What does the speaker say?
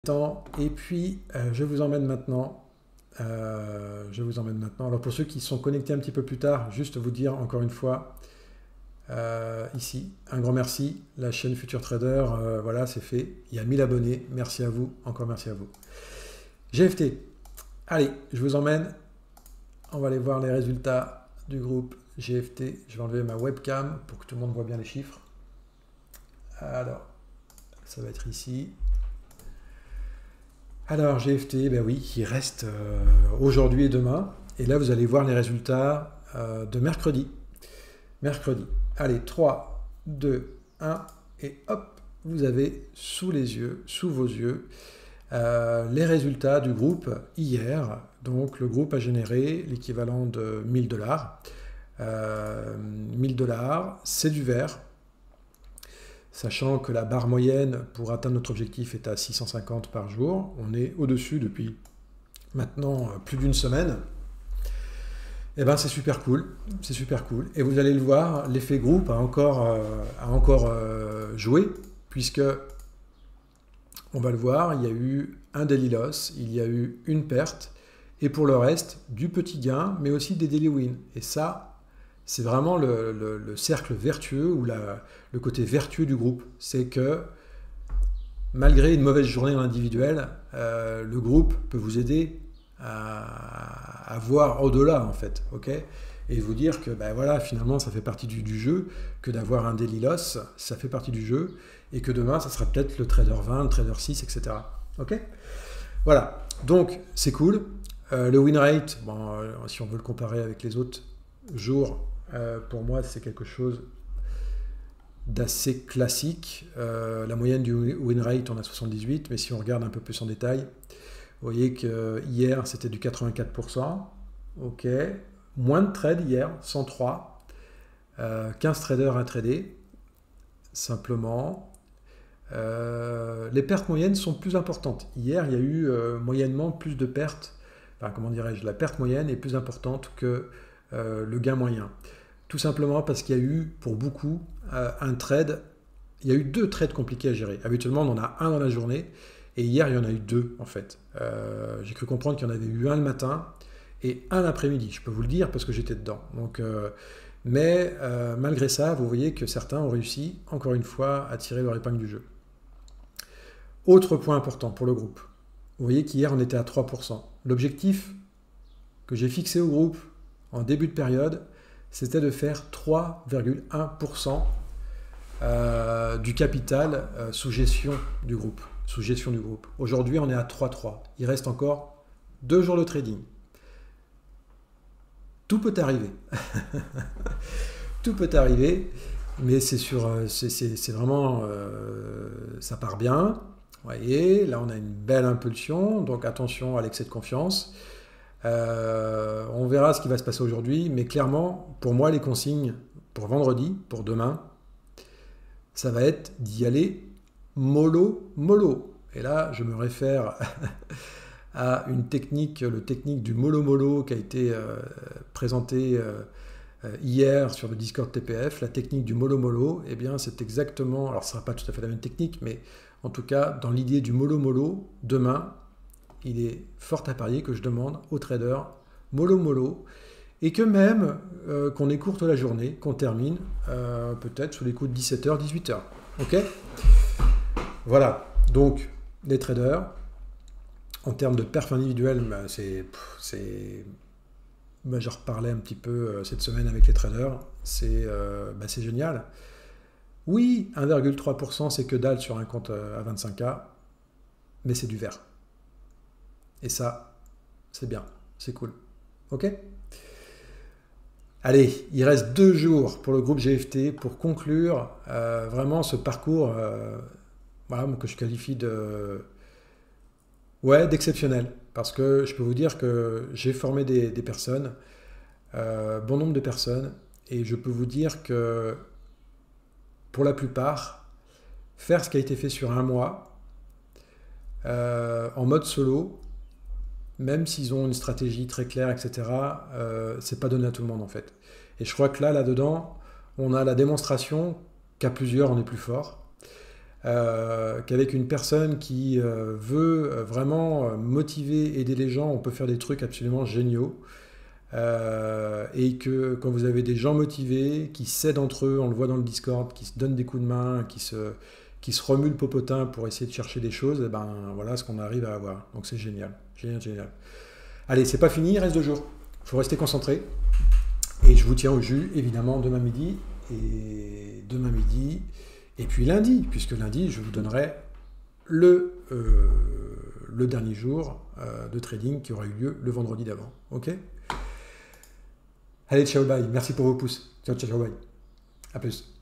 temps. Et puis, je vous emmène maintenant. Alors pour ceux qui sont connectés un petit peu plus tard, juste vous dire encore une fois, ici, un grand merci. La chaîne Futur Trader, voilà, c'est fait. Il y a 1000 abonnés. Merci à vous. Encore merci à vous. GFT. Allez, je vous emmène. On va aller voir les résultats du groupe GFT. Je vais enlever ma webcam pour que tout le monde voit bien les chiffres. Alors, ça va être ici. Alors GFT, ben oui, il reste aujourd'hui et demain. Et là, vous allez voir les résultats de mercredi. Mercredi. Allez, 3, 2, 1, et hop, vous avez sous les yeux, sous vos yeux, les résultats du groupe hier. Donc le groupe a généré l'équivalent de 1000 dollars. 1000 dollars, c'est du vert. Sachant que la barre moyenne pour atteindre notre objectif est à 650 par jour. On est au-dessus depuis maintenant plus d'une semaine. Et ben c'est super cool, c'est super cool. Et vous allez le voir, l'effet groupe a encore joué, puisque, on va le voir, il y a eu un daily loss, il y a eu une perte, et pour le reste, du petit gain, mais aussi des daily wins. Et ça, c'est vraiment le cercle vertueux ou le côté vertueux du groupe. C'est que malgré une mauvaise journée en individuel, le groupe peut vous aider à voir au-delà en fait, ok, et vous dire que ben voilà, finalement ça fait partie du jeu, que d'avoir un daily loss, ça fait partie du jeu, et que demain ça sera peut-être le trader 20, le trader 6, etc. Ok, voilà, donc c'est cool. Le win rate, bon, si on veut le comparer avec les autres jours, pour moi c'est quelque chose d'assez classique. La moyenne du win rate, on a 78, mais si on regarde un peu plus en détail, vous voyez que hier c'était du 84%. Ok, moins de trades hier, 103. 15 traders à trader, simplement. Les pertes moyennes sont plus importantes. Hier, il y a eu moyennement plus de pertes. Enfin, comment dirais-je, la perte moyenne est plus importante que le gain moyen. Tout simplement parce qu'il y a eu, pour beaucoup, un trade. Il y a eu deux trades compliqués à gérer. Habituellement, on en a un dans la journée. Et hier, il y en a eu deux, en fait. J'ai cru comprendre qu'il y en avait eu un le matin et un l'après-midi. Je peux vous le dire parce que j'étais dedans. Donc, mais malgré ça, vous voyez que certains ont réussi, encore une fois, à tirer leur épingle du jeu. Autre point important pour le groupe. Vous voyez qu'hier, on était à 3%. L'objectif que j'ai fixé au groupe en début de période, c'était de faire 3,1% du capital sous gestion du groupe. Aujourd'hui, on est à 3,3. Il reste encore 2 jours de trading. Tout peut arriver. Tout peut arriver, mais c'est vraiment, ça part bien. Vous voyez, là on a une belle impulsion, donc attention à l'excès de confiance. On verra ce qui va se passer aujourd'hui, mais clairement, pour moi, les consignes pour vendredi, pour demain, ça va être d'y aller mollo. Et là, je me réfère à une technique, le technique du mollo qui a été présentée hier sur le Discord TPF. La technique du mollo, eh bien, c'est exactement, alors ce ne sera pas tout à fait la même technique, mais en tout cas, dans l'idée du mollo, demain, il est fort à parier que je demande aux traders mollo, et que même qu'on écourte la journée, qu'on termine peut-être sous les coups de 17h, 18h. Ok ? Voilà, donc les traders, en termes de perf individuelle, bah, je reparlais un petit peu cette semaine avec les traders, c'est génial. Oui, 1,3% c'est que dalle sur un compte à 25K, mais c'est du vert. Et ça, c'est bien, c'est cool. Ok ? Allez, il reste 2 jours pour le groupe GFT pour conclure vraiment ce parcours voilà, que je qualifie d'exceptionnel. Parce que je peux vous dire que j'ai formé des personnes, bon nombre de personnes, et je peux vous dire que pour la plupart, faire ce qui a été fait sur un mois, en mode solo, même s'ils ont une stratégie très claire, etc., c'est pas donné à tout le monde en fait. Et je crois que là-dedans, on a la démonstration qu'à plusieurs, on est plus fort. qu'avec une personne qui veut vraiment motiver, aider les gens, on peut faire des trucs absolument géniaux. Et que quand vous avez des gens motivés, qui s'aident entre eux, on le voit dans le Discord, qui se donnent des coups de main, qui se remuent le popotin pour essayer de chercher des choses, et ben voilà ce qu'on arrive à avoir. Donc c'est génial, génial, génial. Allez, c'est pas fini, il reste 2 jours. Il faut rester concentré. Et je vous tiens au jus, évidemment, demain midi. Et puis lundi, puisque lundi, je vous donnerai le dernier jour de trading qui aura eu lieu le vendredi d'avant. Ok ? Allez, ciao, bye. Merci pour vos pouces. Ciao, ciao, bye. À plus.